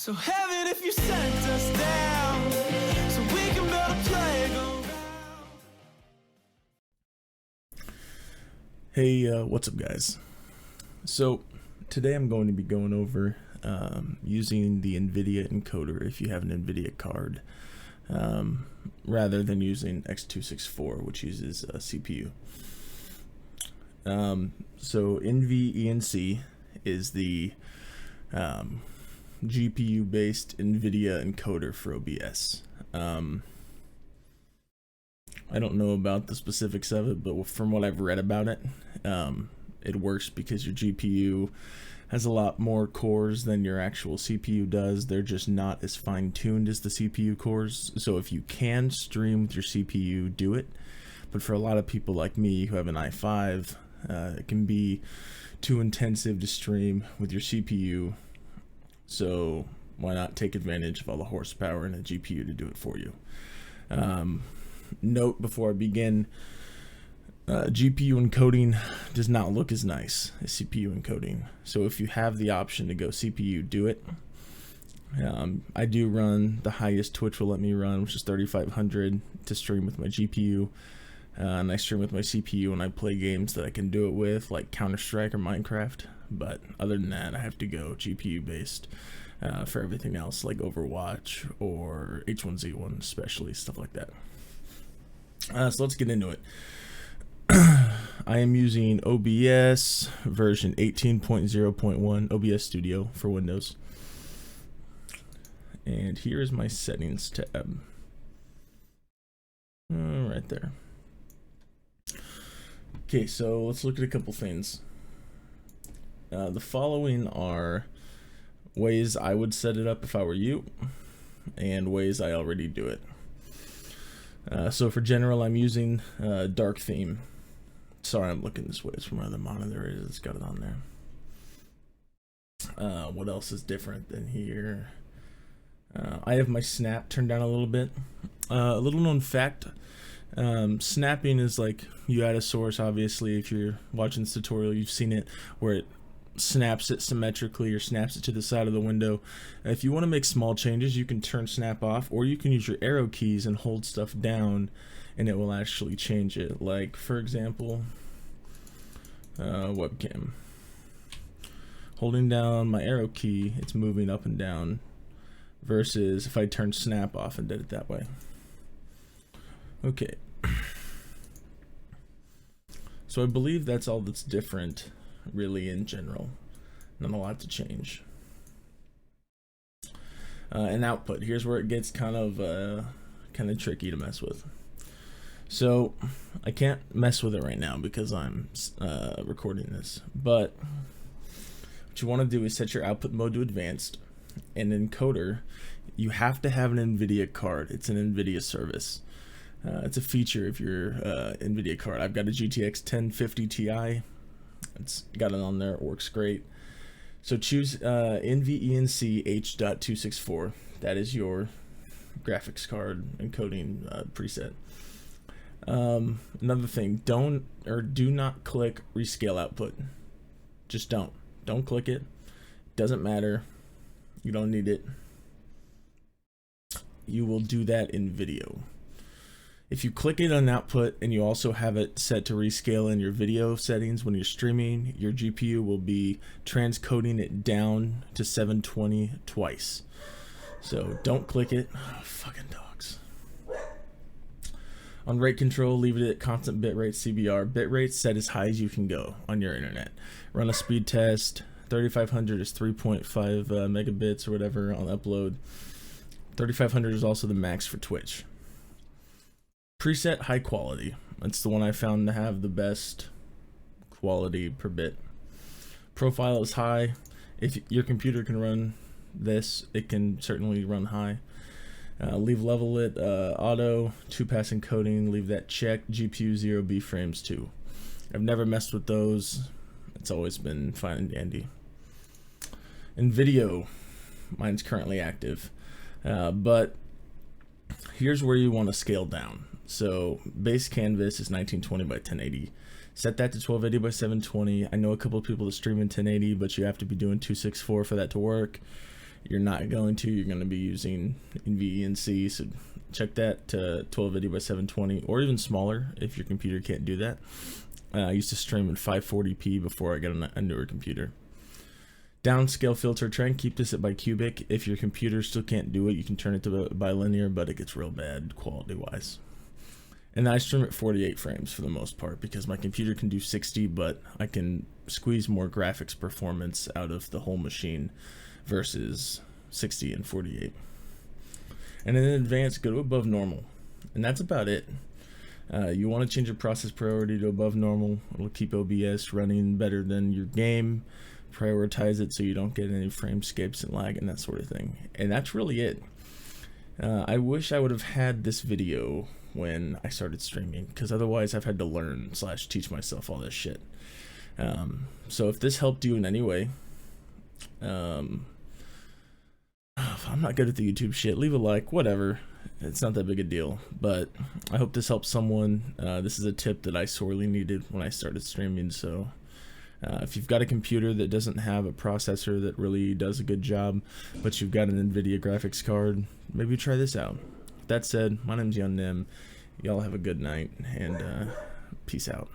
So heaven, if you sent us down, so we can build a playground. Hey, what's up guys? So today I'm going to be going over using the Nvidia Encoder if you have an Nvidia card, rather than using X264, which uses a CPU. So Nvenc is the GPU-based Nvidia encoder for OBS. I don't know about the specifics of it, but from what I've read about it, it works because your GPU has a lot more cores than your actual CPU does. They're just not as fine-tuned as the CPU cores. So if you can stream with your CPU, do it. But for a lot of people like me who have an i5, it can be too intensive to stream with your CPU. So why not take advantage of all the horsepower in a GPU to do it for you? Note before I begin, GPU encoding does not look as nice as CPU encoding. So if you have the option to go CPU, do it. I do run the highest Twitch will let me run, which is 3500 to stream with my GPU. And I stream with my CPU and I play games that I can do it with, like Counter-Strike or Minecraft. But other than that, I have to go GPU based for everything else, like Overwatch or H1Z1 especially, stuff like that. So let's get into it. I am using OBS version 18.0.1 OBS Studio for Windows. And here is my settings tab. Right there. Okay, so let's look at a couple things. The following are ways I would set it up if I were you, and ways I already do it. So for general, I'm using dark theme. Sorry, I'm looking this way. It's from where the monitor is. It's got it on there. What else is different than here? I have my snap turned down a little bit. A little known fact, snapping is like you add a source. Obviously, if you're watching this tutorial, you've seen it where it snaps it symmetrically or snaps it to the side of the window. If you want to make small changes, you can turn snap off, or you can use your arrow keys and hold stuff down and it will actually change it. Like for example, webcam, holding down my arrow key, it's moving up and down, versus if I turn snap off and did it that way. Okay, so I believe that's all that's different really in general. Not a lot to change. And output, here's where it gets kind of tricky to mess with. So I can't mess with it right now because I'm recording this, but what you want to do is set your output mode to advanced. And encoder, you have to have an Nvidia card. It's an Nvidia service. It's a feature of your Nvidia card. I've got a GTX 1050 Ti. It's got it on there. It works great. So choose Nvenc H.264. That is your graphics card encoding preset. Another thing, do not click rescale output. Just don't click it. Doesn't matter. You don't need it. You will do that in video. If you click it on output and you also have it set to rescale in your video settings when you're streaming, your GPU will be transcoding it down to 720 twice. So don't click it. Oh, fucking dogs. On rate control, leave it at constant bitrate CBR. Bitrate set as high as you can go on your internet. Run a speed test. 3500 is 3.5 megabits or whatever on upload. 3500 is also the max for Twitch. Preset high quality. That's the one I found to have the best quality per bit. Profile is high. If your computer can run this, it can certainly run high. Leave level it auto, 2-pass encoding, leave that checked. GPU 0 B frames 2. I've never messed with those. It's always been fine and dandy. In video, mine's currently active. But here's where you want to scale down. So base canvas is 1920 by 1080. Set that to 1280 by 720. I know a couple of people that stream in 1080, but you have to be doing 264 for that to work. you're not going to. You're going to be using Nvidia Encoder, so check that to 1280 by 720 or even smaller if your computer can't do that. I used to stream in 540p before I got a newer computer. Downscale filter, try and keep this at bicubic. If your computer still can't do it, you can turn it to bilinear, but it gets real bad quality wise. And I stream at 48 frames for the most part because my computer can do 60, but I can squeeze more graphics performance out of the whole machine versus 60 and 48. And in advanced, go to above normal, and that's about it. You want to change your process priority to above normal. It'll keep OBS running better than your game. Prioritize it so you don't get any frame skips and lag and that sort of thing. And that's really it. I wish I would have had this video when I started streaming, because otherwise I've had to learn / teach myself all this shit. So if this helped you in any way, if I'm not good at the YouTube shit, leave a like, whatever. It's not that big a deal, but I hope this helps someone. This is a tip that I sorely needed when I started streaming. So if you've got a computer that doesn't have a processor that really does a good job, but you've got an Nvidia graphics card, maybe try this out. That said, my name's Untitled. Y'all have a good night, and peace out.